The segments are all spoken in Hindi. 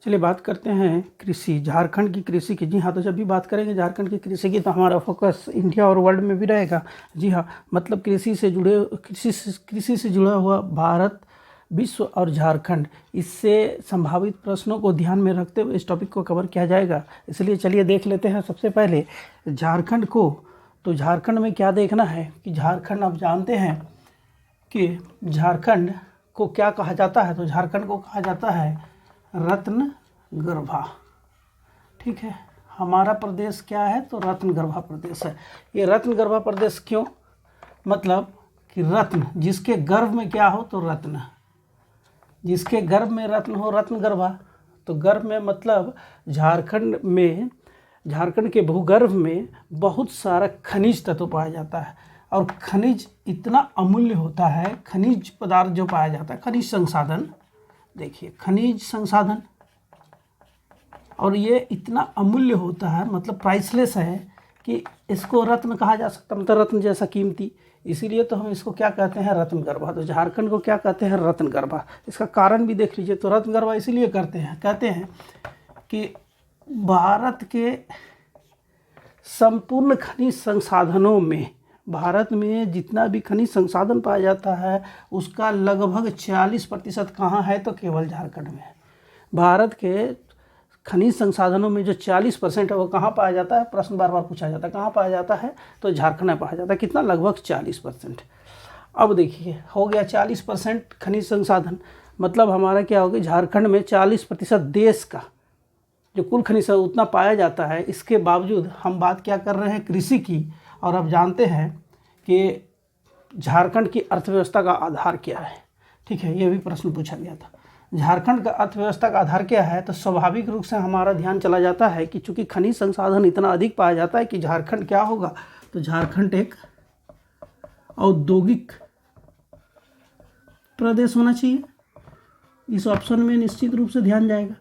चलिए बात करते हैं कृषि, झारखंड की कृषि की। जी हाँ, तो जब भी बात करेंगे झारखंड की कृषि की तो हमारा फोकस इंडिया और वर्ल्ड में भी रहेगा। जी हाँ, मतलब कृषि से जुड़ा हुआ भारत, विश्व और झारखंड, इससे संभावित प्रश्नों को ध्यान में रखते हुए इस टॉपिक को कवर किया जाएगा। इसलिए चलिए देख लेते हैं सबसे पहले झारखंड को। तो झारखंड में क्या देखना है कि झारखंड, आप जानते हैं कि झारखंड को क्या कहा जाता है। तो झारखंड को कहा जाता है रत्नगर्भा। ठीक है, हमारा प्रदेश क्या है तो रत्नगर्भा प्रदेश है। ये रत्नगर्भा प्रदेश क्यों? मतलब कि रत्न, जिसके गर्भ में क्या हो तो रत्न, जिसके गर्भ में रत्न हो, रत्नगर्भा। तो गर्भ में मतलब झारखंड के भूगर्भ में बहुत सारा खनिज तत्व पाया जाता है। और खनिज इतना अमूल्य होता है, खनिज पदार्थ जो पाया जाता है, खनिज संसाधन, देखिए खनिज संसाधन, और ये इतना अमूल्य होता है, मतलब प्राइसलेस है, कि इसको रत्न कहा जा सकता, मतलब रत्न जैसा कीमती। इसीलिए तो हम इसको क्या कहते हैं, रत्नगर्भा। तो झारखंड को क्या कहते हैं, रत्नगर्भा। इसका कारण भी देख लीजिए। तो रत्नगर्भा इसीलिए कहते हैं कि भारत के संपूर्ण खनिज संसाधनों में, भारत में जितना भी खनिज संसाधन पाया जाता है उसका लगभग 40% कहाँ है तो केवल झारखंड में है। भारत के खनिज संसाधनों में जो 40% है वो कहाँ पाया जाता है, प्रश्न बार बार पूछा जाता है, कहाँ पाया जाता है तो झारखंड में पाया जाता है। कितना? लगभग 40%। अब देखिए, हो गया 40% खनिज संसाधन, मतलब हमारा क्या होगा, झारखंड में 40% देश का जो कुल खनिज है उतना पाया जाता है। इसके बावजूद हम बात क्या कर रहे हैं, कृषि की। और अब जानते हैं कि झारखंड की अर्थव्यवस्था का आधार क्या है। ठीक है, ये भी प्रश्न पूछा गया था। झारखंड का अर्थव्यवस्था का आधार क्या है, तो स्वाभाविक रूप से हमारा ध्यान चला जाता है कि चूंकि खनिज संसाधन इतना अधिक पाया जाता है कि झारखंड क्या होगा, तो झारखंड एक औद्योगिक प्रदेश होना चाहिए। इस ऑप्शन में निश्चित रूप से ध्यान जाएगा।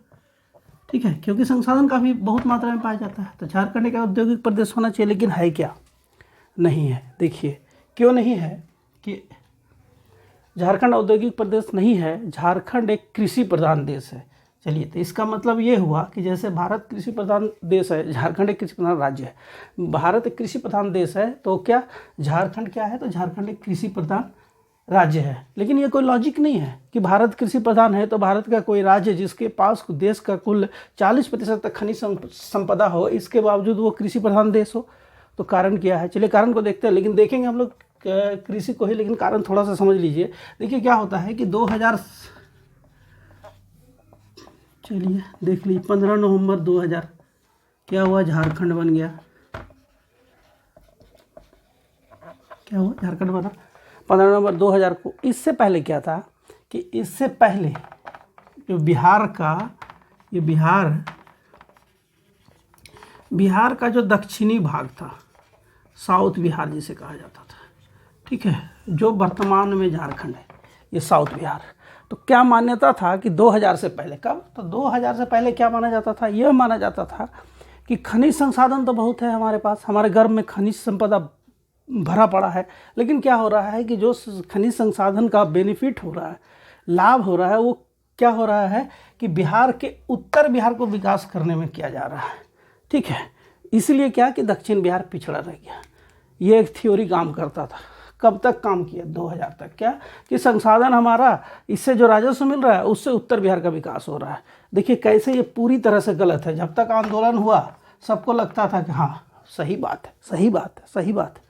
ठीक है, क्योंकि संसाधन काफ़ी बहुत मात्रा में पाया जाता है, तो झारखंड एक औद्योगिक प्रदेश होना चाहिए। लेकिन है क्या? नहीं है। देखिए क्यों नहीं है कि झारखंड औद्योगिक प्रदेश नहीं है, झारखंड एक कृषि प्रधान देश है। चलिए, तो इसका मतलब ये हुआ कि जैसे भारत कृषि प्रधान देश है, झारखंड एक कृषि प्रधान राज्य है। भारत एक कृषि प्रधान देश है तो क्या झारखंड क्या है, तो झारखंड एक कृषि प्रधान राज्य है। लेकिन ये कोई लॉजिक नहीं है कि भारत कृषि प्रधान है तो भारत का कोई राज्य जिसके पास देश का कुल 40% तक खनिज संपदा हो, इसके बावजूद वो कृषि प्रधान देश हो। तो कारण क्या है? चलिए कारण को देखते हैं, लेकिन देखेंगे हम लोग कृषि को ही, लेकिन कारण थोड़ा सा समझ लीजिए। देखिए क्या होता है कि 2000, चलिए देख लीजिए, 15 नवंबर 2000 क्या हुआ, झारखंड बन गया। क्या हुआ, झारखंड बना 15 नवंबर 2000 को। इससे पहले क्या था कि इससे पहले जो बिहार का जो दक्षिणी भाग था, साउथ बिहार जिसे कहा जाता था, ठीक है, जो वर्तमान में झारखंड है, ये साउथ बिहार। तो क्या मान्यता था कि 2000 से पहले, कब, तो 2000 से पहले क्या माना जाता था, यह माना जाता था कि खनिज संसाधन तो बहुत है हमारे पास, हमारे गर्भ में खनिज संपदा भरा पड़ा है। लेकिन क्या हो रहा है कि जो खनिज संसाधन का बेनिफिट हो रहा है, लाभ हो रहा है, वो क्या हो रहा है कि बिहार के उत्तर बिहार को विकास करने में किया जा रहा है। ठीक है, इसलिए क्या कि दक्षिण बिहार पिछड़ा रह गया। ये एक थ्योरी काम करता था। कब तक काम किया? 2000 तक। क्या कि संसाधन हमारा, इससे जो राजस्व मिल रहा है उससे उत्तर बिहार का विकास हो रहा है। देखिए कैसे ये पूरी तरह से गलत है। जब तक आंदोलन हुआ सबको लगता था कि हाँ सही बात है, सही बात है, सही बात है।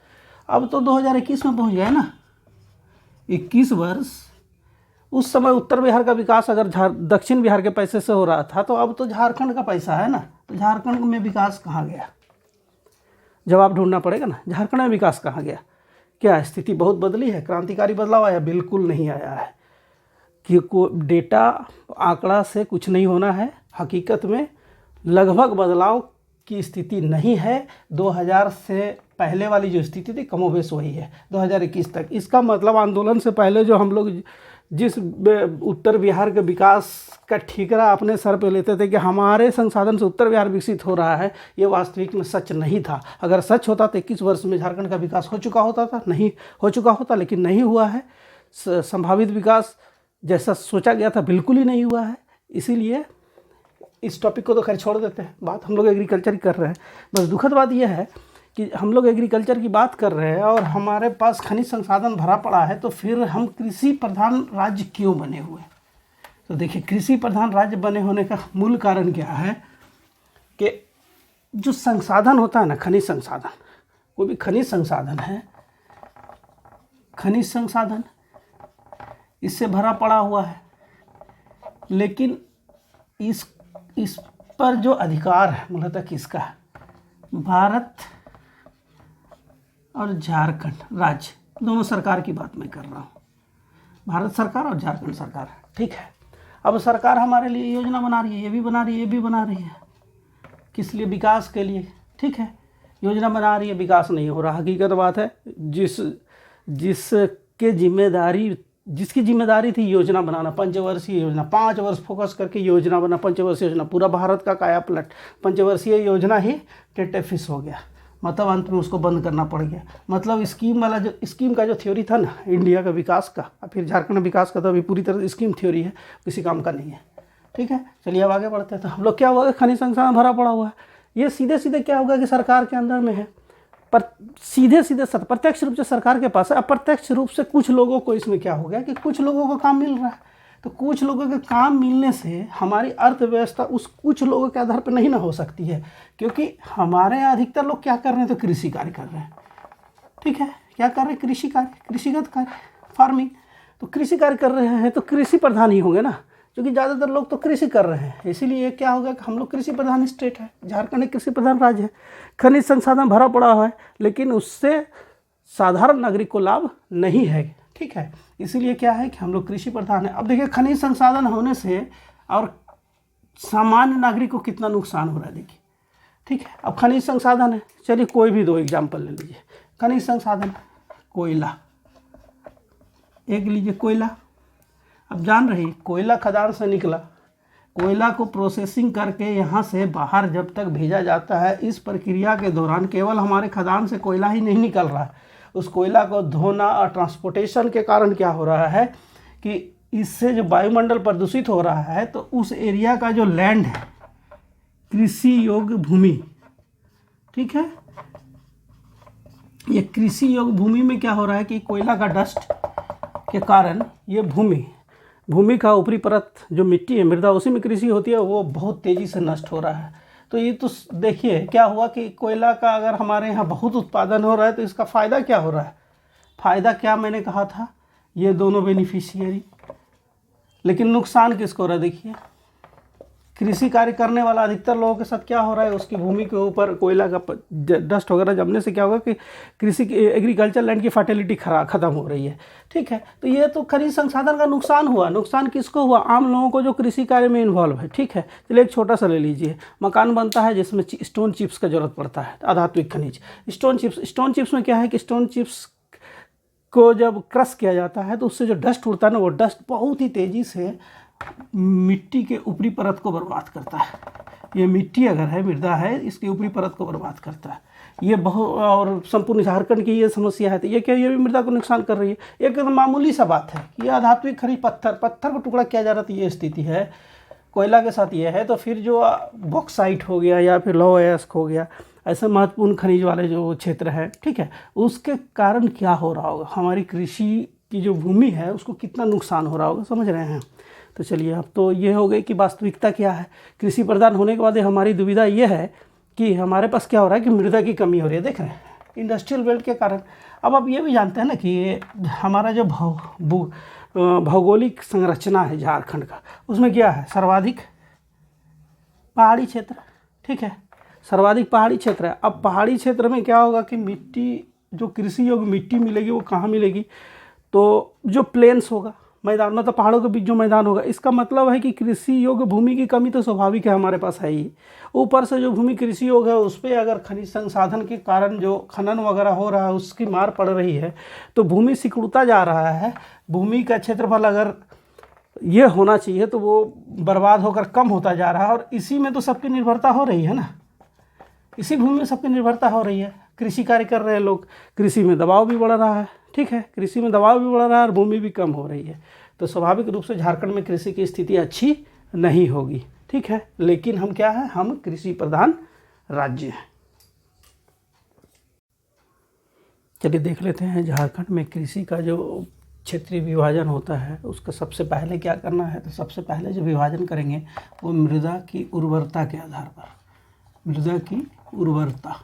अब तो 2021 में पहुंच गए ना, 21 वर्ष। उस समय उत्तर बिहार का विकास अगर दक्षिण बिहार के पैसे से हो रहा था, तो अब तो झारखंड का पैसा है ना, तो झारखंड में विकास कहाँ गया? जवाब ढूंढना पड़ेगा ना, झारखंड में विकास कहाँ गया? क्या स्थिति बहुत बदली है? क्रांतिकारी बदलाव आया? बिल्कुल नहीं आया है। कि डेटा आंकड़ा से कुछ नहीं होना है, हकीकत में लगभग बदलाव की स्थिति नहीं है। 2000 से पहले वाली जो स्थिति थी कमोबेश वही है 2021 तक। इसका मतलब आंदोलन से पहले जो हम लोग जिस उत्तर बिहार के विकास का ठीकरा अपने सर पे लेते थे कि हमारे संसाधन से उत्तर बिहार विकसित हो रहा है, ये वास्तविक में सच नहीं था। अगर सच होता तो 21 वर्ष में झारखंड का विकास हो चुका होता था, नहीं हो चुका होता, लेकिन नहीं हुआ है। संभावित विकास जैसा सोचा गया था बिल्कुल ही नहीं हुआ है। इसीलिए इस टॉपिक को तो खैर छोड़ देते हैं, बात हम लोग एग्रीकल्चर की कर रहे हैं। बस दुखद बात यह है कि हम लोग एग्रीकल्चर की बात कर रहे हैं और हमारे पास खनिज संसाधन भरा पड़ा है, तो फिर हम कृषि प्रधान राज्य क्यों बने हुए हैं? तो देखिए, कृषि प्रधान राज्य बने होने का मूल कारण क्या है कि जो संसाधन होता है ना, खनिज संसाधन, कोई भी खनिज संसाधन है, खनिज संसाधन इससे भरा पड़ा हुआ है, लेकिन इस पर जो अधिकार है मूलतः किसका है? भारत और झारखंड राज्य दोनों सरकार की बात मैं कर रहा हूँ, भारत सरकार और झारखंड सरकार, ठीक है। अब सरकार हमारे लिए योजना बना रही है, ये भी बना रही है, ये भी बना रही है, किस लिए? विकास के लिए, ठीक है। योजना बना रही है, विकास नहीं हो रहा। हकीकत बात है, जिसकी जिम्मेदारी थी योजना बनाना, पंचवर्षीय योजना, 5 वर्ष फोकस करके योजना बना, पंचवर्षीय योजना, पूरा भारत का काया पलट, पंचवर्षीय योजना ही टेटेफिस हो गया, मतलब अंत में उसको बंद करना पड़ गया। मतलब स्कीम का जो थ्योरी था ना इंडिया का विकास का, फिर झारखंड विकास का, तो अभी पूरी तरह स्कीम थ्योरी है, किसी काम का नहीं है, ठीक है। चलिए अब आगे बढ़ते हैं। तो हम लोग क्या हुआ, खनिज संसाधन भरा पड़ा हुआ है, ये सीधे सीधे क्या होगा कि सरकार के अंदर में है, पर सीधे सीधे प्रत्यक्ष रूप से सरकार के पास है। अप्रत्यक्ष रूप से कुछ लोगों को इसमें क्या हो गया कि कुछ लोगों को काम मिल रहा है, तो कुछ लोगों के काम मिलने से हमारी अर्थव्यवस्था उस कुछ लोगों के आधार पर नहीं ना हो सकती है, क्योंकि हमारे यहाँ अधिकतर लोग क्या कर रहे हैं, तो कृषि कार्य कर रहे हैं, ठीक है। क्या कर रहे हैं? कृषि कार्य, कृषिगत कार्य, फार्मिंग। तो कृषि कार्य कर रहे हैं तो कृषि प्रधान ही होंगे ना, क्योंकि ज़्यादातर लोग तो कृषि कर रहे हैं, इसीलिए क्या होगा कि हम लोग कृषि प्रधान स्टेट है, झारखंड एक कृषि प्रधान राज्य है। खनिज संसाधन भरा पड़ा हुआ है, लेकिन उससे साधारण नागरिक को लाभ नहीं है, ठीक है। इसीलिए क्या है कि हम लोग कृषि प्रधान है। अब देखिए, खनिज संसाधन होने से और सामान्य नागरिक को कितना नुकसान हो रहा है, देखिए, ठीक है। अब खनिज संसाधन है, चलिए कोई भी 2 एग्जाम्पल ले लीजिए। खनिज संसाधन, कोयला, एक लीजिए कोयला। अब जान रही, कोयला खदान से निकला, कोयला को प्रोसेसिंग करके यहाँ से बाहर जब तक भेजा जाता है, इस प्रक्रिया के दौरान केवल हमारे खदान से कोयला ही नहीं निकल रहा है, उस कोयला को धोना और ट्रांसपोर्टेशन के कारण क्या हो रहा है कि इससे जो वायुमंडल प्रदूषित हो रहा है, तो उस एरिया का जो लैंड है, कृषि योग्य भूमि, ठीक है, ये कृषि योग्य भूमि में क्या हो रहा है कि कोयला का डस्ट के कारण ये भूमि का ऊपरी परत जो मिट्टी है, मृदा, उसी में कृषि होती है, वो बहुत तेज़ी से नष्ट हो रहा है। तो ये तो देखिए क्या हुआ कि कोयला का अगर हमारे यहाँ बहुत उत्पादन हो रहा है, तो इसका फ़ायदा क्या हो रहा है? फ़ायदा क्या मैंने कहा था, ये दोनों बेनिफिशियरी, लेकिन नुकसान किसको हो रहा है? देखिए, कृषि कार्य करने वाला अधिकतर लोगों के साथ क्या हो रहा है, उसकी भूमि के ऊपर कोयला का डस्ट वगैरह जमने से क्या होगा कि कृषि एग्रीकल्चर लैंड की फर्टिलिटी ख़त्म हो रही है, ठीक है। तो ये तो खनिज संसाधन का नुकसान हुआ। नुकसान किसको हुआ? आम लोगों को जो कृषि कार्य में इन्वॉल्व है, ठीक है। चलिए एक छोटा सा ले लीजिए, मकान बनता है जिसमें स्टोन चिप्स का जरूरत पड़ता है, अधात्विक खनिज, स्टोन चिप्स में क्या है कि स्टोन चिप्स को जब क्रश किया जाता है तो उससे जो डस्ट उड़ता है ना, वो डस्ट बहुत ही तेज़ी से मिट्टी के ऊपरी परत को बर्बाद करता है। ये मिट्टी अगर है, मृदा है, इसकी ऊपरी परत को बर्बाद करता है। ये बहुत, और संपूर्ण झारखंड की ये समस्या है। तो ये क्या, ये भी मृदा को नुकसान कर रही है। एक मामूली सा बात है, ये अधात्विक खनिज पत्थर को टुकड़ा किया जा रहा था, ये स्थिति है। कोयला के साथ ये है, तो फिर जो बॉक्साइट हो गया या फिर लौह अयस्क हो गया, ऐसे महत्वपूर्ण खनिज वाले जो क्षेत्र है, ठीक है, उसके कारण क्या हो रहा होगा, हमारी कृषि की जो भूमि है उसको कितना नुकसान हो रहा होगा, समझ रहे हैं। तो चलिए, अब तो ये हो गई कि वास्तविकता क्या है। कृषि प्रधान होने के बाद हमारी दुविधा ये है कि हमारे पास क्या हो रहा है कि मृदा की कमी हो रही है, देख रहे हैं, इंडस्ट्रियल बेल्ट के कारण। अब आप ये भी जानते हैं ना कि ये हमारा जो भौगोलिक संरचना है झारखंड का, उसमें क्या है, सर्वाधिक पहाड़ी क्षेत्र, ठीक है, सर्वाधिक पहाड़ी क्षेत्र है। अब पहाड़ी क्षेत्र में क्या होगा कि मिट्टी, जो कृषि योग्य मिट्टी मिलेगी वो कहाँ मिलेगी, तो जो प्लेन्स होगा, मैदान, मतलब पहाड़ों के बीच जो मैदान होगा, इसका मतलब है कि कृषि योग्य भूमि की कमी तो स्वाभाविक है, हमारे पास है ही। ऊपर से जो भूमि कृषि योग्य है उस पर अगर खनिज संसाधन के कारण जो खनन वगैरह हो रहा है उसकी मार पड़ रही है, तो भूमि सिकुड़ता जा रहा है। भूमि का क्षेत्रफल अगर ये होना चाहिए तो वो बर्बाद होकर कम होता जा रहा है, और इसी में तो सबकी निर्भरता हो रही है ना, इसी भूमि में सबकी निर्भरता हो रही है। कृषि कार्य कर रहे हैं लोग, कृषि में दबाव भी बढ़ रहा है, ठीक है, कृषि में दबाव भी बढ़ रहा है और भूमि भी कम हो रही है, तो स्वाभाविक रूप से झारखंड में कृषि की स्थिति अच्छी नहीं होगी। ठीक है, लेकिन हम क्या है, हम कृषि प्रधान राज्य हैं। चलिए देख लेते हैं झारखंड में कृषि का जो क्षेत्रीय विभाजन होता है उसका सबसे पहले क्या करना है। तो सबसे पहले जो विभाजन करेंगे वो मृदा की उर्वरता के आधार पर, मृदा की उर्वरता।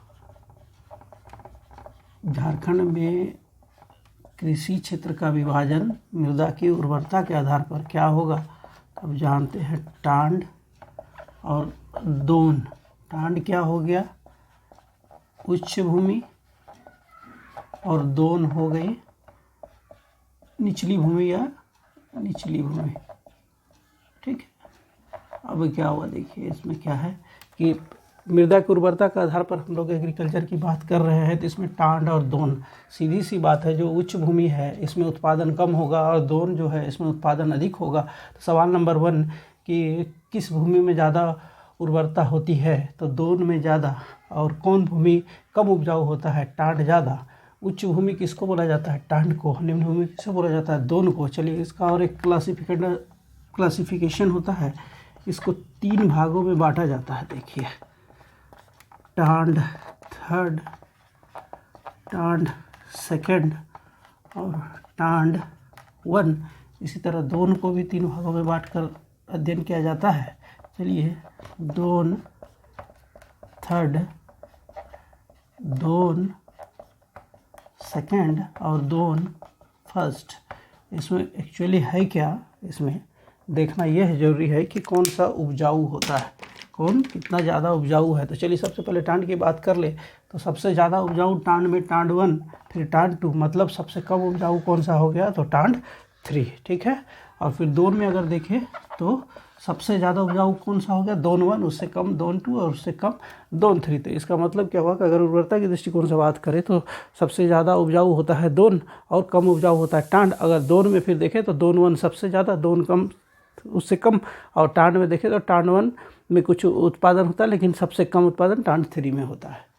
झारखंड में कृषि क्षेत्र का विभाजन मृदा की उर्वरता के आधार पर क्या होगा, अब जानते हैं टांड और दोन। टांड क्या हो गया, उच्च भूमि, और दोन हो गई निचली भूमि या निचली भूमि। ठीक है, अब क्या हुआ देखिए, इसमें क्या है कि मृदा की उर्वरता के आधार पर हम लोग एग्रीकल्चर की बात कर रहे हैं, तो इसमें टांड और दोन, सीधी सी बात है, जो उच्च भूमि है इसमें उत्पादन कम होगा और दोन जो है इसमें उत्पादन अधिक होगा। तो सवाल नंबर 1 कि किस भूमि में ज़्यादा उर्वरता होती है, तो दोन में ज़्यादा। और कौन भूमि कम उपजाऊ होता है, टांड ज़्यादा। उच्च भूमि किसको बोला जाता है, टांड को। निम्न भूमि किसको बोला जाता है, दोन को। चलिए इसका और एक क्लासिफिकेशन होता है, इसको 3 भागों में बांटा जाता है। देखिए टांड थर्ड, टांड सेकंड और टांड 1। इसी तरह दोन को भी 3 भागों में बांटकर अध्ययन किया जाता है। चलिए दोन थर्ड, दोन सेकंड और दोन फर्स्ट। इसमें एक्चुअली है क्या, इसमें देखना यह ज़रूरी है कि कौन सा उपजाऊ होता है, कौन कितना ज़्यादा उपजाऊ है। तो चलिए सबसे पहले टांड की बात कर ले, तो सबसे ज़्यादा उपजाऊ टांड में टांड 1, फिर टांड 2, मतलब सबसे कम उपजाऊ कौन सा हो गया, तो टांड 3। ठीक है, और फिर दोन में अगर देखें तो सबसे ज़्यादा उपजाऊ कौन सा हो गया, दोन 1, उससे कम दोन 2 और उससे कम दोन 3। तो इसका मतलब क्या हुआ कि अगर उर्वरता की दृष्टिकोण से बात करें तो सबसे ज़्यादा उपजाऊ होता है दोन और कम उपजाऊ होता है टांड। अगर दोन में फिर देखें तो दोन 1 सबसे ज़्यादा, दोन कम उससे कम, और टांड में देखें तो टांड 1 में कुछ उत्पादन होता है लेकिन सबसे कम उत्पादन टांड 3 में होता है।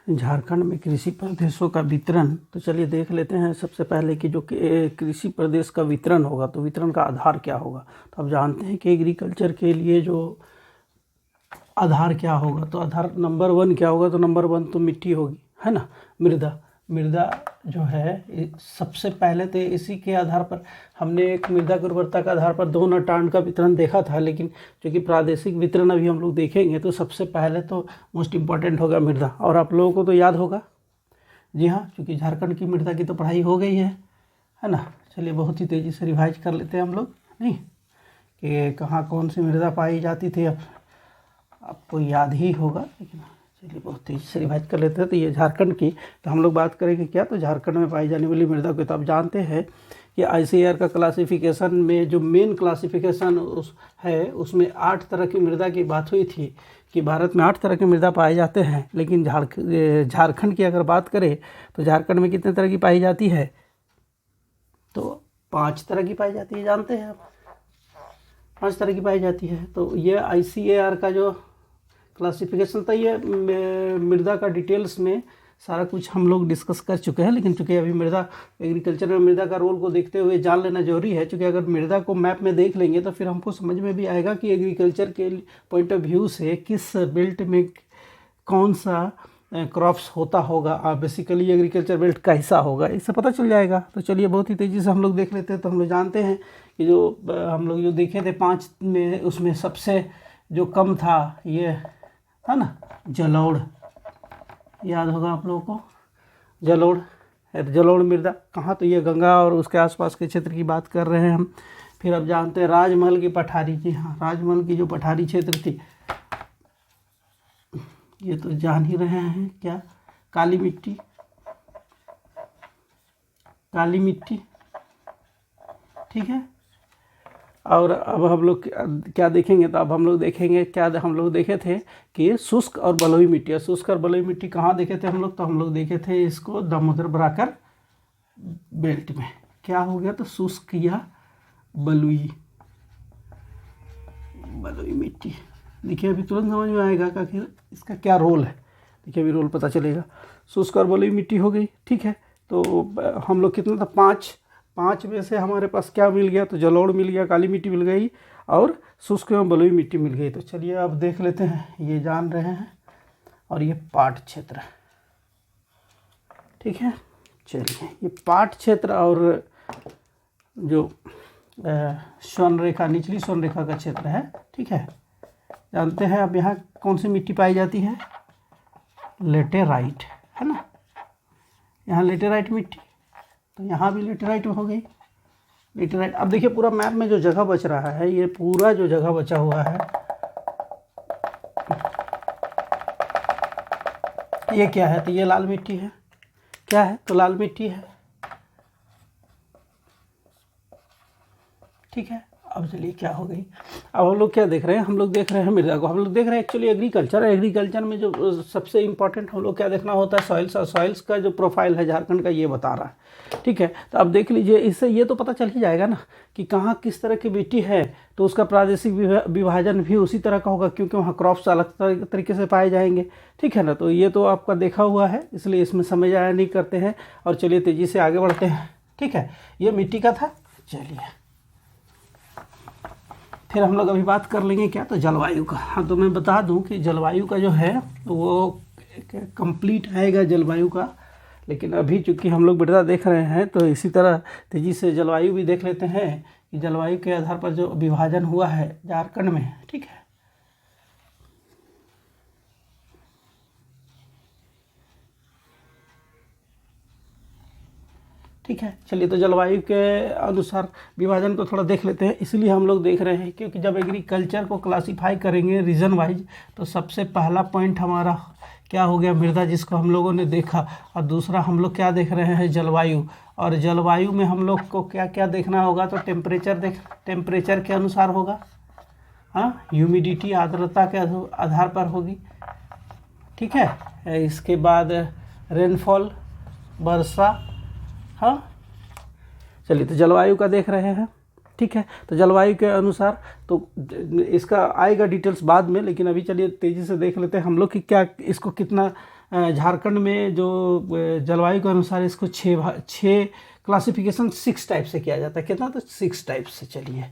झारखंड में कृषि प्रदेशों का वितरण, तो चलिए देख लेते हैं सबसे पहले कि जो कृषि प्रदेश का वितरण होगा तो वितरण का आधार क्या होगा। तो आप जानते हैं कि एग्रीकल्चर के लिए जो आधार क्या होगा, तो आधार नंबर 1 क्या होगा, तो नंबर 1 तो मिट्टी होगी, है ना, मृदा। मृदा जो है सबसे पहले तो इसी के आधार पर हमने एक मृदा की उर्वरता के आधार पर दोन और टांड का वितरण देखा था, लेकिन क्योंकि प्रादेशिक वितरण अभी हम लोग देखेंगे तो सबसे पहले तो मोस्ट इम्पॉर्टेंट होगा मृदा। और आप लोगों को तो याद होगा, जी हाँ, क्योंकि झारखंड की मृदा की तो पढ़ाई हो गई है ना। चलिए बहुत ही तेज़ी से रिवाइज कर लेते हैं हम लोग, नहीं कि कहाँ कौन सी मृदा पाई जाती थी, अब आपको याद ही होगा, लेकिन चलिए बहुत तेज़ी से रिवाइज कर लेते हैं। तो ये झारखंड की, तो हम लोग बात करेंगे क्या, तो झारखंड में पाई जाने वाली मृदा को। तो आप जानते हैं कि ICAR का क्लासिफिकेशन में जो मेन क्लासिफिकेशन है उसमें 8 तरह की मृदा की बात हुई थी कि भारत में 8 तरह की मृदा पाए जाते हैं, लेकिन झारखंड की अगर बात करें तो झारखंड में कितने तरह की पाई जाती है, तो 5 तरह की पाई जाती है। जानते हैं आप, 5 तरह की पाई जाती है। तो ये ICAR का जो क्लासिफिकेशन था, ये मृदा का डिटेल्स में सारा कुछ हम लोग डिस्कस कर चुके हैं, लेकिन चूँकि अभी मृदा एग्रीकल्चर में मृदा का रोल को देखते हुए जान लेना जरूरी है। क्योंकि अगर मृदा को मैप में देख लेंगे तो फिर हमको समझ में भी आएगा कि एग्रीकल्चर के पॉइंट ऑफ व्यू से किस बेल्ट में कौन सा क्रॉप्स होता होगा, बेसिकली एग्रीकल्चर बेल्ट का हिस्सा होगा, इससे पता चल जाएगा। तो चलिए बहुत ही तेज़ी से हम लोग देख लेते हैं। तो हम लोग जानते हैं कि जो हम लोग जो देखे थे 5 में, उसमें सबसे जो कम था ये था ना जलोढ़, याद होगा आप लोगों को, जलोढ़ मृदा कहाँ, तो ये गंगा और उसके आसपास के क्षेत्र की बात कर रहे हैं हम। फिर अब जानते हैं राजमहल की पठारी, जी हाँ, राजमहल की जो पठारी क्षेत्र थी, ये तो जान ही रहे हैं क्या, काली मिट्टी, ठीक है। और अब हम लोग क्या देखेंगे, तो अब हम लोग देखेंगे क्या, हम लोग देखे थे कि शुष्क और बलुई मिट्टी। शुष्क और बलुई मिट्टी कहाँ देखे थे हम लोग, तो हम लोग देखे थे इसको दामोदर बराकर बेल्ट में। क्या हो गया, तो शुष्क या बलुई मिट्टी। देखिए अभी तुरंत समझ में आएगा कि आखिर इसका क्या रोल है, देखिए अभी रोल पता चलेगा। शुष्क और बलुई मिट्टी हो गई, ठीक है। तो हम लोग कितना था, 5 में से हमारे पास क्या मिल गया, तो जलोढ़ मिल गया, काली मिट्टी मिल गई, और शुष्क एवं बलुई मिट्टी मिल गई। तो चलिए अब देख लेते हैं, ये जान रहे हैं, और ये पाट क्षेत्र, ठीक है। चलिए ये पाट क्षेत्र और जो स्वर्ण रेखा, निचली स्वर्ण रेखा का क्षेत्र है, ठीक है। जानते हैं अब यहाँ कौन सी मिट्टी पाई जाती है, लेटेराइट, है ना। यहाँ लेटेराइट मिट्टी, तो यहाँ भी लेटेराइट हो गई, लेटेराइट। अब देखिए पूरा मैप में जो जगह बच रहा है, ये पूरा जो जगह बचा हुआ है, ये क्या है, तो ये लाल मिट्टी है, क्या है, तो लाल मिट्टी है, ठीक है। अब चलिए क्या हो गई, अब हम लोग क्या देख रहे हैं, हम लोग देख रहे हैं मृदा को, हम लोग देख रहे हैं एक्चुअली एग्रीकल्चर में जो सबसे इम्पोर्टेंट हम लोग क्या देखना होता है, सॉइल्स, और सॉइल्स का जो प्रोफाइल है झारखंड का ये बता रहा है, ठीक है। तो अब देख लीजिए, इससे ये तो पता चल ही जाएगा ना कि कहाँ किस तरह की मिट्टी है, तो उसका प्रादेशिक विभाजन भी उसी तरह का होगा, क्योंकि वहाँ क्रॉप्स अलग तरीके से पाए जाएंगे, ठीक है ना। तो ये तो आपका देखा हुआ है, इसलिए इसमें समझ आया नहीं करते हैं, और चलिए तेज़ी से आगे बढ़ते हैं, ठीक है। ये मिट्टी का था। चलिए फिर हम लोग अभी बात कर लेंगे क्या, तो जलवायु का। हाँ, तो मैं बता दूं कि जलवायु का जो है वो कंप्लीट आएगा जलवायु का, लेकिन अभी चूंकि हम लोग मृदा देख रहे हैं, तो इसी तरह तेज़ी से जलवायु भी देख लेते हैं कि जलवायु के आधार पर जो विभाजन हुआ है झारखंड में, ठीक है। ठीक है, चलिए तो जलवायु के अनुसार विभाजन को थोड़ा देख लेते हैं। इसलिए हम लोग देख रहे हैं क्योंकि जब एग्रीकल्चर को क्लासीफाई करेंगे रीजन वाइज, तो सबसे पहला पॉइंट हमारा क्या हो गया, मृदा, जिसको हम लोगों ने देखा, और दूसरा हम लोग क्या देख रहे हैं, जलवायु। और जलवायु में हम लोग को क्या क्या देखना होगा, तो टेम्परेचर के अनुसार होगा, हाँ, ह्यूमिडिटी, आर्द्रता के आधार पर होगी, ठीक है। इसके बाद रेनफॉल, वर्षा, हाँ। चलिए तो जलवायु का देख रहे हैं, ठीक है। तो जलवायु के अनुसार तो इसका आएगा डिटेल्स बाद में, लेकिन अभी चलिए तेज़ी से देख लेते हैं हम लोग कि क्या इसको कितना झारखंड में जो जलवायु के अनुसार इसको छः क्लासिफिकेशन 6 टाइप से किया जाता है। कितना, तो 6 टाइप से। चलिए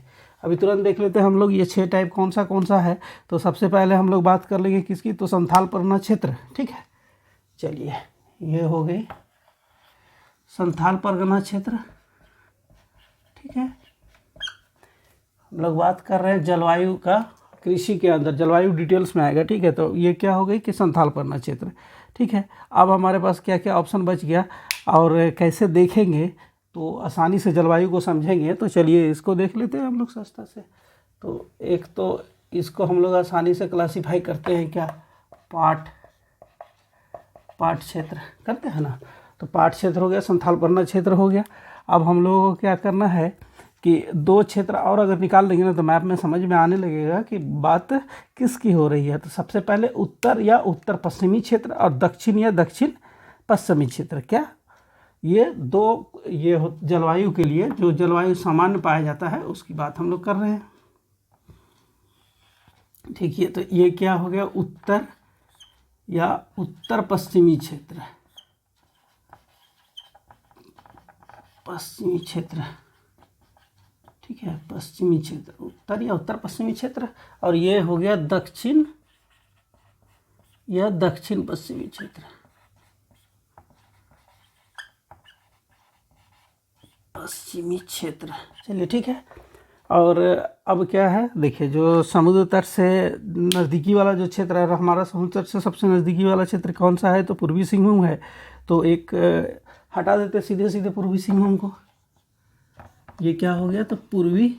अभी तुरंत देख लेते हैं हम लोग ये 6 टाइप कौन सा है। तो सबसे पहले हम लोग बात कर लेंगे किसकी, तो संथाल परगना क्षेत्र, ठीक है। चलिए ये हो गई संथाल परगना क्षेत्र, ठीक है। हम लोग बात कर रहे हैं जलवायु का, कृषि के अंदर जलवायु डिटेल्स में आएगा, ठीक है। तो ये क्या हो गई कि संथाल परगना क्षेत्र, ठीक है। अब हमारे पास क्या क्या ऑप्शन बच गया और कैसे देखेंगे तो आसानी से जलवायु को समझेंगे। तो चलिए इसको देख लेते हैं हम लोग सस्ता से। तो एक तो इसको हम लोग आसानी से क्लासीफाई करते हैं क्या, पाट क्षेत्र करते हैं ना। तो पाट क्षेत्र हो गया, संथाल परगना क्षेत्र हो गया। अब हम लोगों को क्या करना है कि 2 क्षेत्र और अगर निकाल देंगे ना, तो मैप में समझ में आने लगेगा कि बात किसकी हो रही है। तो सबसे पहले उत्तर या उत्तर पश्चिमी क्षेत्र और दक्षिण या दक्षिण पश्चिमी क्षेत्र, क्या ये 2 ये जलवायु के लिए जो जलवायु सामान्य पाया जाता है उसकी बात हम लोग कर रहे हैं, ठीक है। तो ये क्या हो गया, उत्तर या उत्तर पश्चिमी क्षेत्र, पश्चिमी क्षेत्र, ठीक है। पश्चिमी क्षेत्र, उत्तर या उत्तर पश्चिमी क्षेत्र। और ये हो गया दक्षिण या दक्षिण पश्चिमी क्षेत्र, पश्चिमी क्षेत्र। चलिए ठीक है। और अब क्या है, देखिए जो समुद्र तट से नज़दीकी वाला जो क्षेत्र है हमारा, समुद्र तट से सबसे नज़दीकी वाला क्षेत्र कौन सा है, तो पूर्वी सिंहभूम है। तो एक हटा देते सीधे सीधे पूर्वी सिंहभूम को, ये क्या हो गया, तो पूर्वी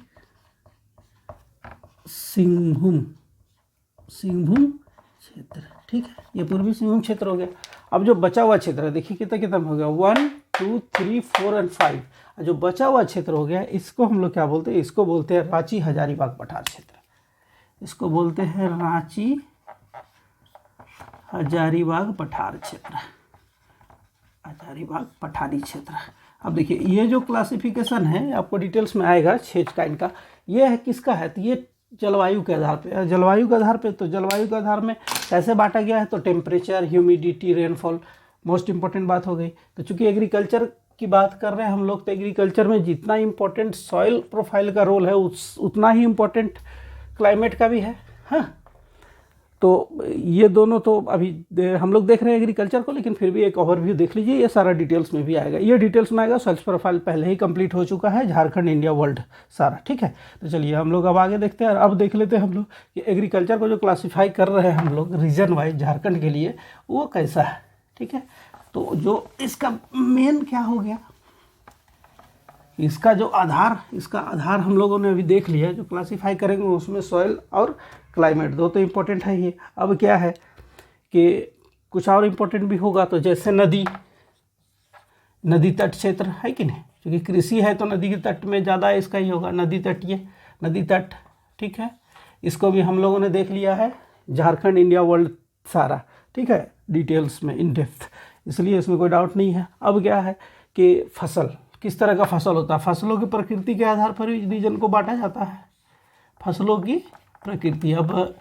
सिंहभूम क्षेत्र, ठीक है। ये पूर्वी सिंहभूम क्षेत्र हो गया। अब जो बचा हुआ क्षेत्र है, देखिए कितना कितना हो गया, 1 2 3 4 और 5। जो बचा हुआ क्षेत्र हो गया, इसको हम लोग क्या बोलते हैं, इसको बोलते हैं रांची हजारीबाग पठार क्षेत्र। इसको बोलते हैं रांची हजारीबाग पठार क्षेत्र, हजारीबाग पठारी क्षेत्र। अब देखिए ये जो क्लासिफिकेशन है आपको डिटेल्स में आएगा 6 काइंड का। ये है किसका है, तो ये जलवायु के आधार पे, जलवायु के आधार पे। तो जलवायु के आधार में कैसे बांटा गया है, तो temperature, humidity, rainfall most important बात हो गई। तो चूंकि एग्रीकल्चर की बात कर रहे हैं हम लोग, तो एग्रीकल्चर में जितना इम्पोर्टेंट सॉइल प्रोफाइल का रोल है उतना ही इम्पोर्टेंट क्लाइमेट का भी है। हाँ, तो ये दोनों तो अभी हम लोग देख रहे हैं एग्रीकल्चर को, लेकिन फिर भी एक ओवरव्यू देख लीजिए, ये सारा डिटेल्स में भी आएगा। ये डिटेल्स में आएगा, सॉइल प्रोफाइल पहले ही कंप्लीट हो चुका है, झारखंड, इंडिया, वर्ल्ड सारा, ठीक है। तो चलिए हम लोग अब आगे देखते हैं। अब देख लेते हैं हम लोग कि एग्रीकल्चर को जो क्लासीफाई कर रहे हैं हम लोग रीजन वाइज झारखंड के लिए, वो कैसा है, ठीक है। तो जो इसका मेन क्या हो गया, इसका जो आधार, इसका आधार हम लोगों ने अभी देख लिया, जो क्लासीफाई करेंगे उसमें सॉइल और क्लाइमेट दो तो इम्पोर्टेंट है ही। अब क्या है कि कुछ और इम्पोर्टेंट भी होगा, तो जैसे नदी तट क्षेत्र है कि नहीं, क्योंकि कृषि है तो नदी के तट में ज़्यादा इसका ही होगा, नदी तटीय, नदी तट, ठीक है। इसको भी हम लोगों ने देख लिया है, झारखंड, इंडिया, वर्ल्ड सारा, ठीक है, डिटेल्स में इन डेप्थ, इसलिए इसमें कोई डाउट नहीं है। अब क्या है कि फसल, किस तरह का फसल होता है, फसलों की प्रकृति के आधार पर रीजन को बांटा जाता है, फसलों की प्रकृति। अब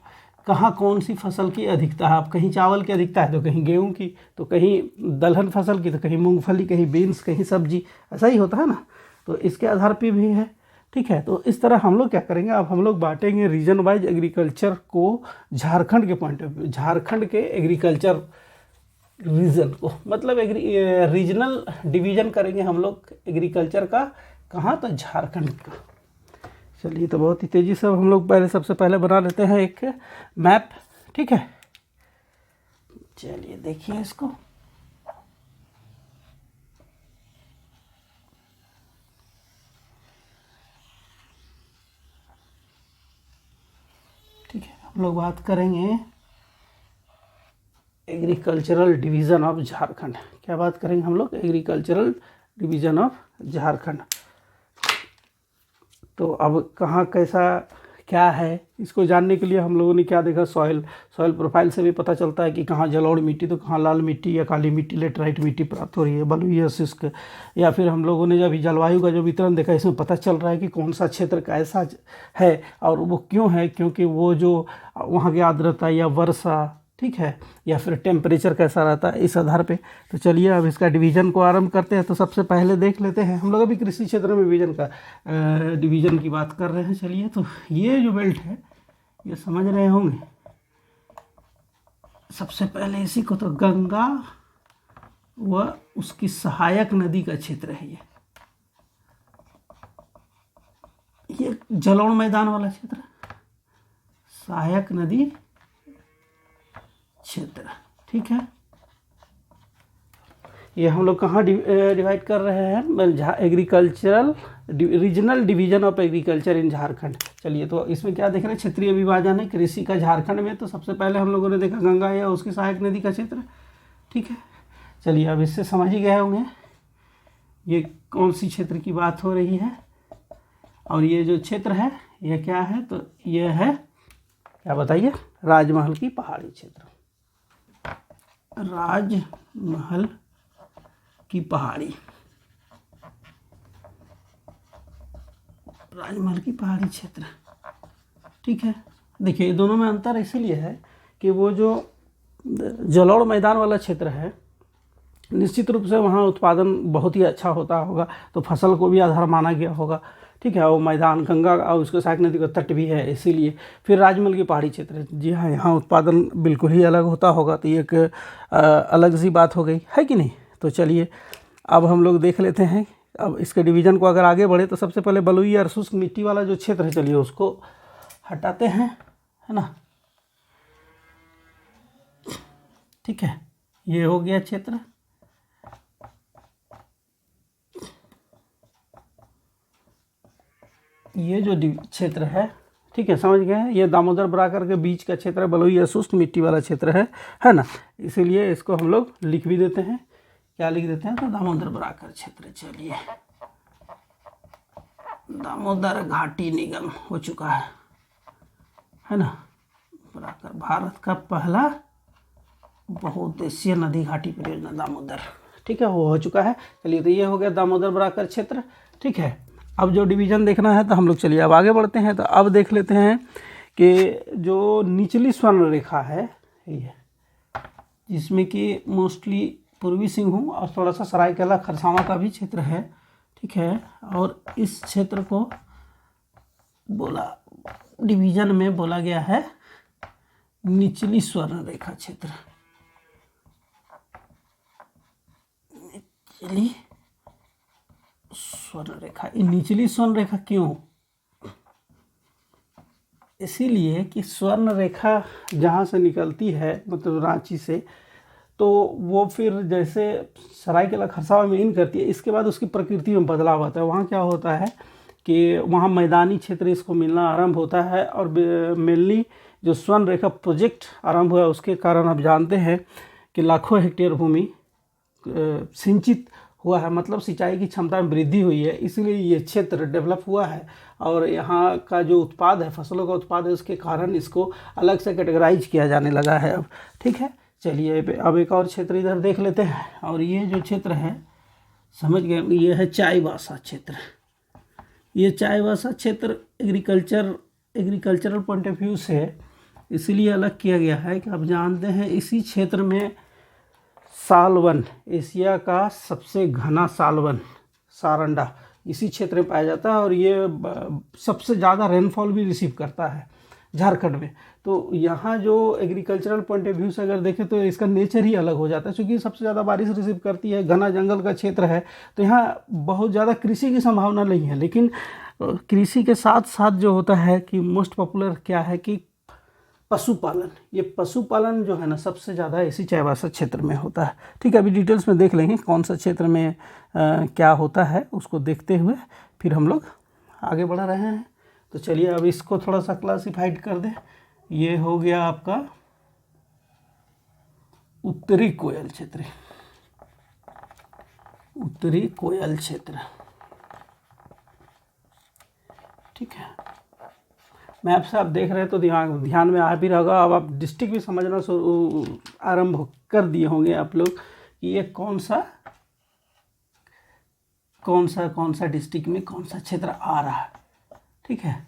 कहाँ कौन सी फसल की अधिकता है, अब कहीं चावल की अधिकता है तो कहीं गेहूं की, तो कहीं दलहन फसल की, तो कहीं मूंगफली, कहीं बीन्स, कहीं सब्जी, ऐसा ही होता है ना। तो इसके आधार पे भी है, ठीक है। तो इस तरह हम लोग क्या करेंगे, अब हम लोग बांटेंगे रीजन वाइज एग्रीकल्चर को झारखंड के पॉइंट ऑफ व्यू, झारखंड के एग्रीकल्चर रीजन को, मतलब रीजनल डिवीजन करेंगे हम लोग एग्रीकल्चर का, कहाँ, तो झारखंड का। चलिए, तो बहुत ही तेज़ी से हम लोग सबसे पहले बना लेते हैं एक मैप, ठीक है। चलिए देखिए इसको, ठीक है। हम लोग बात करेंगे एग्रीकल्चरल डिवीज़न ऑफ झारखंड। क्या बात करेंगे हम लोग, एग्रीकल्चरल डिवीज़न ऑफ झारखंड। तो अब कहाँ कैसा क्या है, इसको जानने के लिए हम लोगों ने क्या देखा, सॉइल प्रोफाइल से भी पता चलता है कि कहाँ जलोढ़ मिट्टी, तो कहाँ लाल मिट्टी या काली मिट्टी, लेटराइट मिट्टी प्राप्त हो रही है, बलुई या शुष्क। या फिर हम लोगों ने जब जलवायु का जो वितरण देखा, इसमें पता चल रहा है कि कौन सा क्षेत्र कैसा है और वो क्यों है, क्योंकि वो जो वहाँ की आर्द्रता या वर्षा, ठीक है, या फिर टेम्परेचर कैसा रहता है, इस आधार पे। तो चलिए अब इसका डिवीज़न को आरंभ करते हैं। तो सबसे पहले देख लेते हैं, हम लोग अभी कृषि क्षेत्र में डिवीज़न की बात कर रहे हैं। चलिए, तो ये जो बेल्ट है, ये समझ रहे होंगे, सबसे पहले इसी को तो गंगा व उसकी सहायक नदी का क्षेत्र है। ये जलोढ़ मैदान वाला क्षेत्र, सहायक नदी क्षेत्र, ठीक है। ये हम लोग कहाँ डिवाइड कर रहे हैं, agricultural regional division of agriculture in Jharkhand. चलिए, तो इसमें क्या देख रहे हैं, क्षेत्रीय विभाजन है कृषि का झारखंड में। तो सबसे पहले हम लोगों ने देखा गंगा या उसकी सहायक नदी का क्षेत्र, ठीक है। चलिए, अब इससे समझ ही गए होंगे ये कौन सी क्षेत्र की बात हो रही है। और ये जो क्षेत्र है ये क्या है, तो ये है, क्या बताइए, राजमहल की पहाड़ी क्षेत्र, राजमहल की पहाड़ी, राजमहल की पहाड़ी क्षेत्र, ठीक है। देखिए, दोनों में अंतर इसीलिए है कि वो जो जलोढ़ मैदान वाला क्षेत्र है, निश्चित रूप से वहाँ उत्पादन बहुत ही अच्छा होता होगा, तो फसल को भी आधार माना गया होगा, ठीक है। वो मैदान गंगा और उसके सहायक नदी का तट भी है, इसीलिए। फिर राजमहल की पहाड़ी क्षेत्र, जी हाँ, यहाँ उत्पादन बिल्कुल ही अलग होता होगा, तो ये एक अलग सी बात हो गई है कि नहीं। तो चलिए, अब हम लोग देख लेते हैं। अब इसके डिवीज़न को अगर आगे बढ़े, तो सबसे पहले बलुई और शुष्क मिट्टी वाला जो क्षेत्र है, चलिए उसको हटाते हैं, है ना, ठीक है। ये हो गया क्षेत्र। ये जो क्षेत्र है, ठीक है, समझ गए हैं, ये दामोदर बराकर के बीच का क्षेत्र है, बलुई या शुष्क मिट्टी वाला क्षेत्र है ना। इसीलिए इसको हम लोग लिख भी देते हैं, क्या लिख देते हैं, तो दामोदर बराकर क्षेत्र। चलिए, दामोदर घाटी निगम हो चुका है ना, बराकर, भारत का पहला बहुउद्देशीय नदी घाटी परियोजना दामोदर, ठीक है, वो हो चुका है। चलिए, तो ये हो गया दामोदर बराकर क्षेत्र, ठीक है। अब जो डिवीज़न देखना है, तो हम लोग चलिए अब आगे बढ़ते हैं। तो अब देख लेते हैं कि जो निचली स्वर्ण रेखा है, ये जिसमें कि मोस्टली पूर्वी सिंहभूम और थोड़ा सा सरायकेला खरसावां का भी क्षेत्र है, ठीक है। और इस क्षेत्र को डिवीजन में बोला गया है निचली स्वर्ण रेखा क्षेत्र। निचली स्वर्ण रेखा, निचली स्वर्ण रेखा क्यों? इसीलिए कि स्वर्ण रेखा जहाँ से निकलती है, मतलब रांची से, तो वो फिर जैसे सरायकेला खरसावां में इन करती है, इसके बाद उसकी प्रकृति में बदलाव आता है। वहाँ क्या होता है कि वहाँ मैदानी क्षेत्र इसको मिलना आरंभ होता है, और मेनली जो स्वर्ण रेखा प्रोजेक्ट आरंभ हुआ उसके कारण आप जानते हैं कि लाखों हेक्टेयर भूमि सिंचित हुआ है, मतलब सिंचाई की क्षमता में वृद्धि हुई है, इसलिए ये क्षेत्र डेवलप हुआ है। और यहाँ का जो उत्पाद है, फसलों का उत्पाद है, उसके कारण इसको अलग से कैटेगराइज किया जाने लगा है अब, ठीक है। चलिए अब एक और क्षेत्र इधर देख लेते हैं, और ये जो क्षेत्र है समझ गए, ये है चाईबासा क्षेत्र। ये चाईबासा क्षेत्र एग्रीकल्चरल पॉइंट ऑफ व्यू से इसलिए अलग किया गया है कि आप जानते हैं इसी क्षेत्र में सालवन, एशिया का सबसे घना सालवन सारंडा इसी क्षेत्र में पाया जाता है, और ये सबसे ज़्यादा रेनफॉल भी रिसीव करता है झारखंड में। तो यहाँ जो एग्रीकल्चरल पॉइंट ऑफ व्यू से अगर देखें तो इसका नेचर ही अलग हो जाता है, क्योंकि सबसे ज़्यादा बारिश रिसीव करती है, घना जंगल का क्षेत्र है, तो यहाँ बहुत ज़्यादा कृषि की संभावना नहीं है। लेकिन कृषि के साथ साथ जो होता है कि मोस्ट पॉपुलर क्या है कि पशुपालन। ये पशुपालन जो है ना सबसे ज़्यादा इसी चाईबासा क्षेत्र में होता है, ठीक है। अभी डिटेल्स में देख लेंगे कौन सा क्षेत्र में क्या होता है, उसको देखते हुए फिर हम लोग आगे बढ़ रहे हैं। तो चलिए अब इसको थोड़ा सा क्लासिफाइड कर दें। ये हो गया आपका उत्तरी कोयल क्षेत्र, उत्तरी कोयल क्षेत्र, ठीक है। मैप से आप देख रहे हैं तो ध्यान में आ भी रहेगा। अब आप डिस्ट्रिक्ट भी समझना आरंभ कर दिए होंगे आप लोग कि ये कौन सा डिस्ट्रिक्ट में कौन सा क्षेत्र आ रहा है, ठीक है।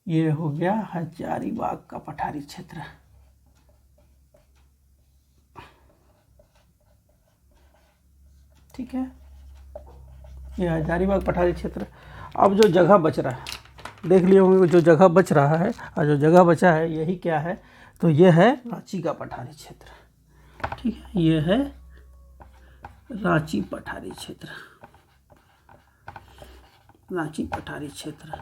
ये हो गया हजारीबाग का पठारी क्षेत्र, ठीक है। ये हजारीबाग पठारी क्षेत्र। अब जो जगह बच रहा है देख लिए होंगे, जो जगह बच रहा है और जो जगह बचा है यही क्या है, तो ये है रांची का पठारी क्षेत्र, ठीक है। ये है रांची पठारी क्षेत्र, रांची पठारी क्षेत्र।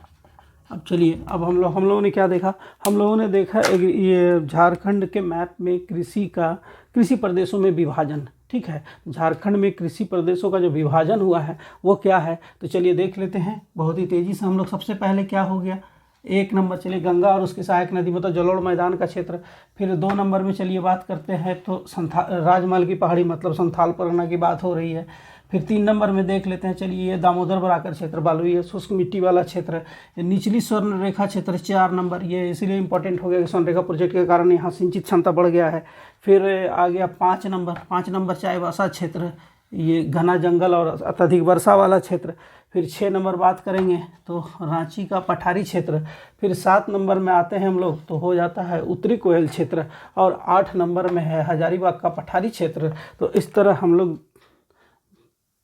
अब चलिए अब हम लोगों ने क्या देखा, हम लोगों ने देखा ये झारखंड के मैप में कृषि प्रदेशों में विभाजन, ठीक है। झारखंड में कृषि प्रदेशों का जो विभाजन हुआ है वो क्या है, तो चलिए देख लेते हैं बहुत ही तेज़ी से हम लोग। सबसे पहले क्या हो गया, 1 नंबर चलिए गंगा और उसकी सहायक नदी मतलब जलोढ़ मैदान का क्षेत्र। फिर 2 नंबर में चलिए बात करते हैं तो राजमहल की पहाड़ी मतलब संथाल परगना की बात हो रही है। फिर 3 नंबर में देख लेते हैं चलिए ये दामोदर बराकर क्षेत्र, बालुई शुष्क मिट्टी वाला क्षेत्र। निचली स्वर्ण रेखा क्षेत्र 4 नंबर, ये इसीलिए इंपॉर्टेंट हो गया कि स्वर्ण रेखा प्रोजेक्ट के कारण यहाँ सिंचित क्षमता बढ़ गया है। फिर आ गया 5 नंबर चाईबासा क्षेत्र, ये घना जंगल और अत्यधिक वर्षा वाला क्षेत्र। फिर 6 नंबर बात करेंगे तो रांची का पठारी क्षेत्र। फिर 7 नंबर में आते हैं हम लोग तो हो जाता है उत्तरी कोयल क्षेत्र, और 8 नंबर में है हजारीबाग का पठारी क्षेत्र। तो इस तरह हम लोग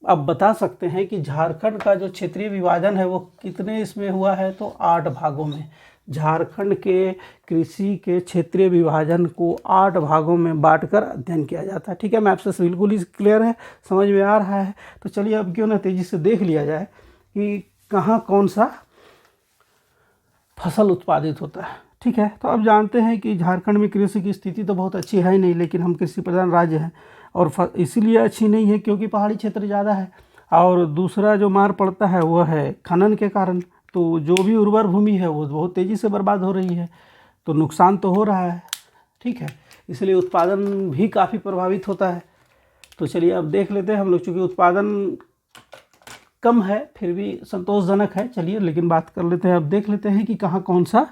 अब बता सकते हैं कि झारखंड का जो क्षेत्रीय विभाजन है वो कितने इसमें हुआ है, तो 8 भागों में। झारखंड के कृषि के क्षेत्रीय विभाजन को 8 भागों में बांटकर अध्ययन किया जाता है, ठीक है। मैप से बिल्कुल ही क्लियर है, समझ में आ रहा है। तो चलिए अब क्यों ना तेज़ी से देख लिया जाए कि कहाँ कौन सा फसल उत्पादित होता है, ठीक है। तो अब जानते हैं कि झारखंड में कृषि की स्थिति तो बहुत अच्छी है नहीं, लेकिन हम कृषि प्रधान राज्य हैं, और इसीलिए अच्छी नहीं है क्योंकि पहाड़ी क्षेत्र ज़्यादा है, और दूसरा जो मार पड़ता है वो है खनन के कारण। तो जो भी उर्वर भूमि है वो बहुत तेज़ी से बर्बाद हो रही है, तो नुकसान तो हो रहा है, ठीक है। इसलिए उत्पादन भी काफ़ी प्रभावित होता है। तो चलिए अब देख लेते हैं हम लोग, चूँकि उत्पादन कम है फिर भी संतोषजनक है, चलिए लेकिन बात कर लेते हैं। अब देख लेते हैं कि कहाँ कौन सा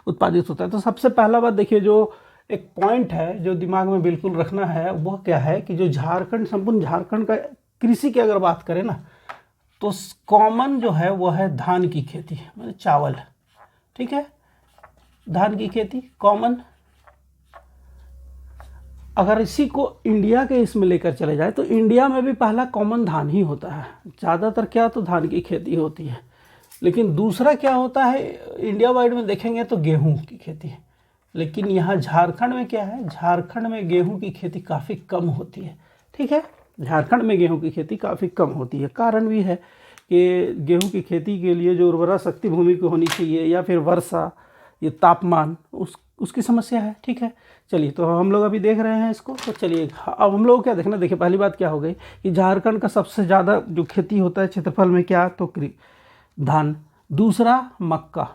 उत्पादित होता है। तो सबसे पहला बात देखिए, जो एक पॉइंट है जो दिमाग में बिल्कुल रखना है वो क्या है कि जो संपूर्ण झारखंड का कृषि की अगर बात करें ना, तो कॉमन जो है वो है धान की खेती, मतलब चावल, ठीक है। धान की खेती कॉमन। अगर इसी को इंडिया के इसमें लेकर चले जाए तो इंडिया में भी पहला कॉमन धान ही होता है। ज़्यादातर क्या तो धान की खेती होती है, लेकिन दूसरा क्या होता है इंडिया वाइड में देखेंगे तो गेहूं की खेती है। लेकिन यहाँ झारखंड में क्या है, झारखंड में गेहूं की खेती काफ़ी कम होती है। ठीक है, झारखंड में गेहूं की खेती काफ़ी कम होती है। कारण भी है कि गेहूं की खेती के लिए जो उर्वरा शक्ति भूमि को होनी चाहिए या फिर वर्षा, ये तापमान, उसकी समस्या है। ठीक है, चलिए तो हम लोग अभी देख रहे हैं इसको। तो चलिए अब हम लोग क्या देखना, देखिए पहली बात क्या हो गई कि झारखंड का सबसे ज़्यादा जो खेती होता है क्षेत्रफल में क्या, तो धान, दूसरा मक्का।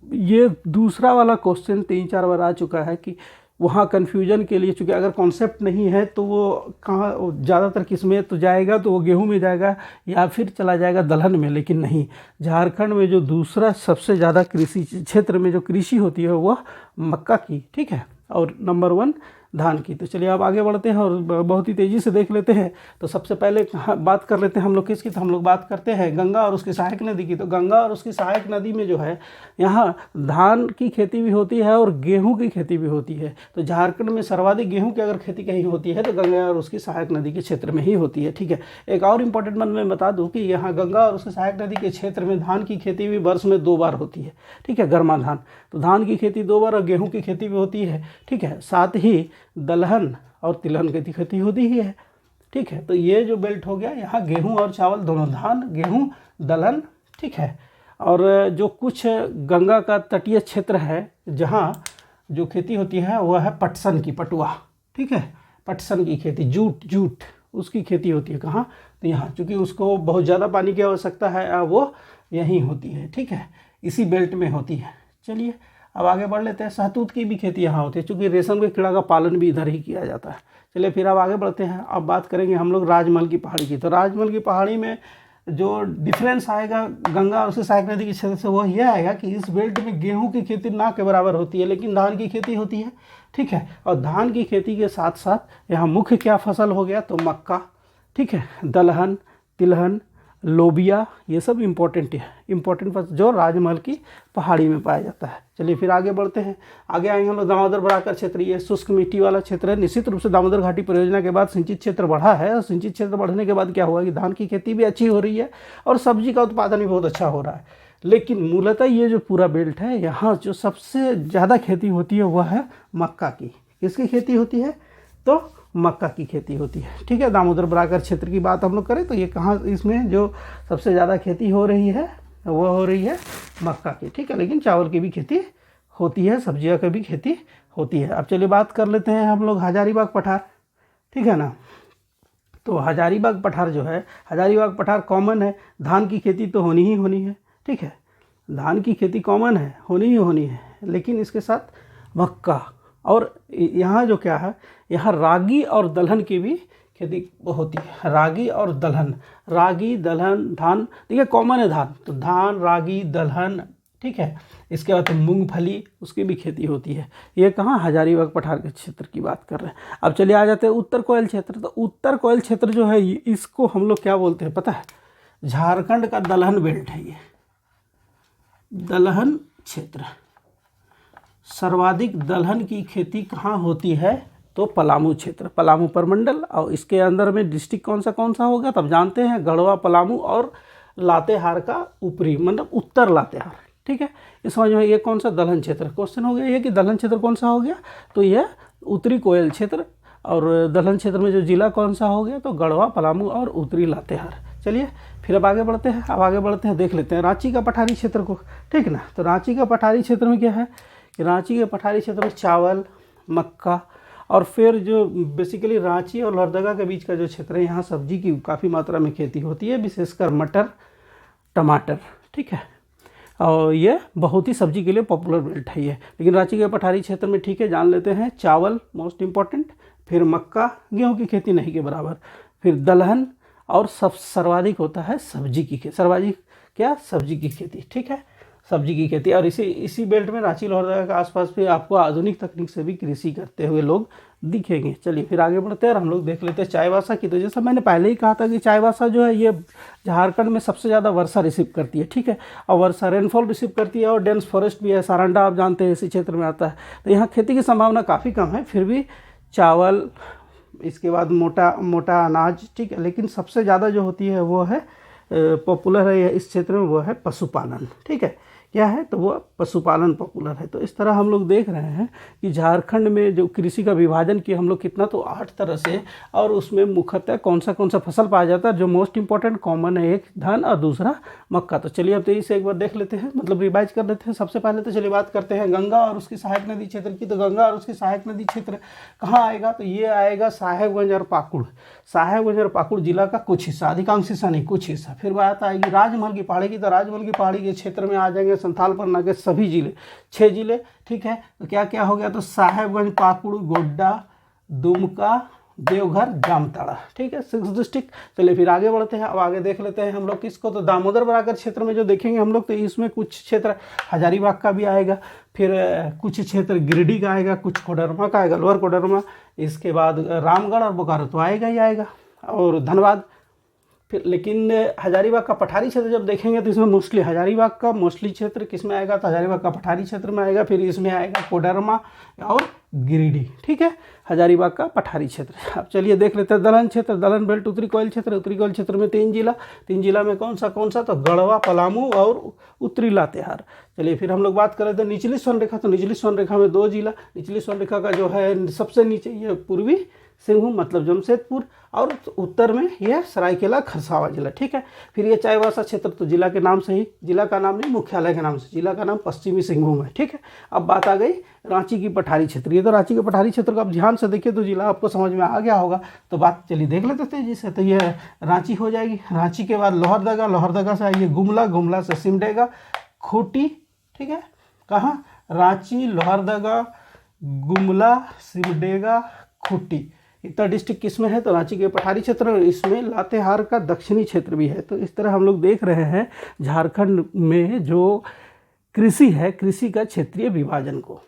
ये दूसरा वाला क्वेश्चन 3-4 बार आ चुका है कि वहाँ कन्फ्यूजन के लिए, चूँकि अगर कॉन्सेप्ट नहीं है तो वो कहाँ ज़्यादातर किस में तो जाएगा, तो वो गेहूं में जाएगा या फिर चला जाएगा दलहन में। लेकिन नहीं, झारखंड में जो दूसरा सबसे ज़्यादा कृषि क्षेत्र में जो कृषि होती है वह मक्का की। ठीक है, और नंबर 1 धान की। तो चलिए अब आगे बढ़ते हैं और बहुत ही तेज़ी से देख लेते हैं। तो सबसे पहले बात कर लेते हैं हम लोग किसकी, तो हम लोग बात करते हैं गंगा और उसकी सहायक नदी की। तो गंगा और उसकी सहायक नदी में जो है यहाँ धान की खेती भी होती है और गेहूं की खेती भी होती है। तो झारखंड में सर्वाधिक गेहूं की अगर खेती कहीं होती है तो गंगा और उसकी सहायक नदी के क्षेत्र में ही होती है। ठीक है, एक और इम्पोर्टेंट बात मैं बता दूँ कि यहाँ गंगा और उसकी सहायक नदी के क्षेत्र में धान की खेती भी वर्ष में 2 बार होती है। ठीक है, गर्मा धान, तो धान की खेती 2 बार और गेहूँ की खेती भी होती है। ठीक है, साथ ही दलहन और तिलहन की खेती होती ही है। ठीक है, तो ये जो बेल्ट हो गया, यहाँ गेहूं और चावल दोनों, धान गेहूं दलहन। ठीक है, और जो कुछ गंगा का तटीय क्षेत्र है जहाँ जो खेती होती है वह है पटसन की, पटुआ। ठीक है, पटसन की खेती, जूट उसकी खेती होती है कहाँ, तो यहाँ, चूँकि उसको बहुत ज़्यादा पानी की आवश्यकता है, वो यहीं होती है। ठीक है, इसी बेल्ट में होती है। चलिए अब आगे बढ़ लेते हैं। शहतूत की भी खेती यहाँ होती है, चूँकि रेशम के कीड़ा का पालन भी इधर ही किया जाता है। चलिए फिर अब आगे बढ़ते हैं। अब बात करेंगे हम लोग राजमहल की पहाड़ी की। तो राजमहल की पहाड़ी में जो डिफरेंस आएगा गंगा और उसके सहायक नदी के क्षेत्र से, वो यह आएगा कि इस बेल्ट में गेहूं की खेती ना के बराबर होती है, लेकिन धान की खेती होती है। ठीक है, और धान की खेती के साथ साथ यहाँ मुख्य क्या फसल हो गया, तो मक्का। ठीक है, दलहन, तिलहन, लोबिया, ये सब इम्पोर्टेंट फसल जो राजमहल की पहाड़ी में पाया जाता है। चलिए फिर आगे बढ़ते हैं। आगे आएंगे हम लोग दामोदर बराकर क्षेत्र। ये शुष्क मिट्टी वाला क्षेत्र है। निश्चित रूप से दामोदर घाटी परियोजना के बाद सिंचित क्षेत्र बढ़ा है, और सिंचित क्षेत्र बढ़ने के बाद क्या हुआ कि धान की खेती भी अच्छी हो रही है और सब्जी का उत्पादन भी बहुत अच्छा हो रहा है। लेकिन मूलतः ये जो पूरा बेल्ट है, यहाँ जो सबसे ज़्यादा खेती होती है वह है मक्का की। किसकी खेती होती है, तो मक्का की खेती होती है। ठीक है, दामोदर बराकर क्षेत्र की बात हम लोग करें तो ये कहाँ, इसमें जो सबसे ज़्यादा खेती हो रही है वो हो रही है मक्का की। ठीक है, लेकिन चावल की भी खेती होती है, सब्जियों की भी खेती होती है। अब चलिए बात कर लेते हैं हम लोग हजारीबाग पठार। ठीक है ना, तो हजारीबाग पठार जो है, हजारीबाग पठार कॉमन है, धान की खेती तो होनी ही होनी है। ठीक है, धान की खेती कॉमन है, होनी ही होनी है, लेकिन इसके साथ मक्का, और यहाँ जो क्या है, यहाँ रागी और दलहन की भी खेती होती है। रागी और दलहन, रागी दलहन धान, देखिए कॉमन है धान, तो धान रागी दलहन। ठीक है, इसके बाद मूंगफली, उसकी भी खेती होती है। ये कहाँ, हजारीबाग पठार के क्षेत्र की बात कर रहे हैं। अब चलिए आ जाते हैं उत्तर कोयल क्षेत्र। तो उत्तर कोयल क्षेत्र जो है इसको हम लोग क्या बोलते हैं पता है, झारखंड का दलहन बेल्ट है। ये दलहन क्षेत्र, सर्वाधिक दलहन की खेती कहाँ होती है, तो पलामू क्षेत्र, पलामू प्रमंडल, और इसके अंदर में डिस्ट्रिक्ट कौन सा होगा, तब जानते हैं, गढ़वा, पलामू और लातेहार का ऊपरी, मतलब उत्तर लातेहार। ठीक है, इस समझ में ये कौन सा दलहन क्षेत्र, क्वेश्चन हो गया ये कि दलहन क्षेत्र कौन सा हो गया, तो यह उत्तरी कोयल क्षेत्र। और दलहन क्षेत्र में जो जिला कौन सा हो गया, तो गढ़वा, पलामू और उत्तरी लातेहार। चलिए फिर अब आगे बढ़ते हैं, देख लेते हैं रांची का पठारी क्षेत्र को। ठीक ना, तो रांची का पठारी क्षेत्र में क्या है कि रांची के पठारी क्षेत्र में चावल, मक्का, और फिर जो बेसिकली रांची और लोहरदगा के बीच का जो क्षेत्र है, यहाँ सब्जी की काफ़ी मात्रा में खेती होती है, विशेषकर मटर, टमाटर। ठीक है, और ये बहुत ही सब्जी के लिए पॉपुलर बेल्ट है ये। लेकिन रांची के पठारी क्षेत्र में, ठीक है, जान लेते हैं, चावल मोस्ट इम्पॉर्टेंट, फिर मक्का, गेहूं की खेती नहीं के बराबर, फिर दलहन, और सर्वाधिक होता है सब्जी की खेती, सर्वाधिक क्या, सब्जी की खेती। ठीक है, सब्जी की खेती। और इसी बेल्ट में रांची लोहरदगा के आसपास भी आपको आधुनिक तकनीक से भी कृषि करते हुए लोग दिखेंगे। चलिए फिर आगे बढ़ते हैं और हम लोग देख लेते हैं चाईबासा की। तो जैसा मैंने पहले ही कहा था कि चाईबासा जो है ये झारखंड में सबसे ज़्यादा वर्षा रिसीव करती है। ठीक है, और वर्षा रेनफॉल रिसीव करती है, और डेंस फॉरेस्ट भी है, सारंडा आप जानते हैं इसी क्षेत्र में आता है। तो यहाँ खेती की संभावना काफ़ी कम है, फिर भी चावल, इसके बाद मोटा मोटा अनाज, ठीक है। लेकिन सबसे ज़्यादा जो होती है वो है पॉपुलर है इस क्षेत्र में, वो है पशुपालन, ठीक है। क्या है तो वो पशुपालन पॉपुलर है। तो इस तरह हम लोग देख रहे हैं कि झारखंड में जो कृषि का विभाजन किया हम लोग कितना, तो 8 तरह से, और उसमें मुख्यतः कौन सा फसल पाया जाता है, जो मोस्ट इंपॉर्टेंट कॉमन है, एक धान और दूसरा मक्का। तो चलिए अब तेजी से एक बार देख लेते हैं, मतलब रिवाइज कर लेते हैं। सबसे पहले तो चलिए बात करते हैं गंगा और उसकी सहायक नदी क्षेत्र की। तो गंगा और उसकी सहायक नदी क्षेत्र कहाँ आएगा, तो ये आएगा साहेबगंज और पाकुड़। साहेबगंज और पाकुड़ जिला का कुछ हिस्सा, अधिकांश हिस्सा नहीं, कुछ हिस्सा। फिर बात आएगी राजमहल की पहाड़ी की। तो राजमहल की पहाड़ी के क्षेत्र में आ जाएंगे संथाल परगना के सभी जिले, 6 जिले, ठीक है। तो क्या क्या हो गया, तो साहेबगंज, पाकुड़, गोड्डा, दुमका, देवघर, जामताड़ा, ठीक है, 6 डिस्ट्रिक्ट। चलिए फिर आगे बढ़ते हैं। अब आगे देख लेते हैं हम लोग किसको, तो दामोदर बराकर क्षेत्र में जो देखेंगे हम लोग, तो इसमें कुछ क्षेत्र हजारीबाग का भी आएगा, फिर कुछ क्षेत्र गिरिडीह का आएगा, कुछ कोडरमा का आएगा, लोअर कोडरमा, इसके बाद रामगढ़ और बोकारो तो आएगा ही आएगा, और धनबाद। फिर लेकिन हजारीबाग का पठारी क्षेत्र जब देखेंगे तो इसमें मोस्टली हजारीबाग का मोस्टली क्षेत्र किस में आएगा, तो हजारीबाग का पठारी क्षेत्र में आएगा। फिर इसमें आएगा कोडरमा और गिरिडीह, ठीक है, हजारीबाग का पठारी क्षेत्र। अब चलिए देख लेते हैं दलहन क्षेत्र, दलहन बेल्ट, उत्तरी कोयल क्षेत्र। उत्तरी कोयल क्षेत्र में 3 जिला, 3 जिला में कौन सा, तो गढ़वा, पलामू और उत्तरी लातेहार। चलिए फिर हम लोग बात करें तो निचली स्वर्ण रेखा। तो निचली स्वर्ण रेखा में 2 जिला, निचली स्वर्ण रेखा का जो है सबसे नीचे ये पूर्वी सिंहभूम मतलब जमशेदपुर, और उत्तर में यह सरायकेला खरसावां जिला, ठीक है। फिर ये चाईबासा क्षेत्र, तो जिला के नाम से ही, जिला का नाम नहीं मुख्यालय के नाम से, जिला का नाम पश्चिमी सिंहभूम है, ठीक है। अब बात आ गई रांची की पठारी क्षेत्र। ये तो रांची के पठारी क्षेत्र को आप ध्यान से देखिए तो जिला आपको समझ में आ गया होगा। तो बात चलिए देख लेते तेजी से। तो ये रांची हो जाएगी। रांची के बाद लोहरदगा, लोहरदगा से आइए गुमला, गुमला से सिमडेगा, खूंटी, ठीक है। कहाँ, रांची, लोहरदगा, गुमला, सिमडेगा, खूंटी, इतना डिस्ट्रिक्ट किस में है, तो रांची के पठारी क्षेत्र में। इसमें लातेहार का दक्षिणी क्षेत्र भी है। तो इस तरह हम लोग देख रहे हैं झारखंड में जो कृषि है, कृषि का क्षेत्रीय विभाजन को।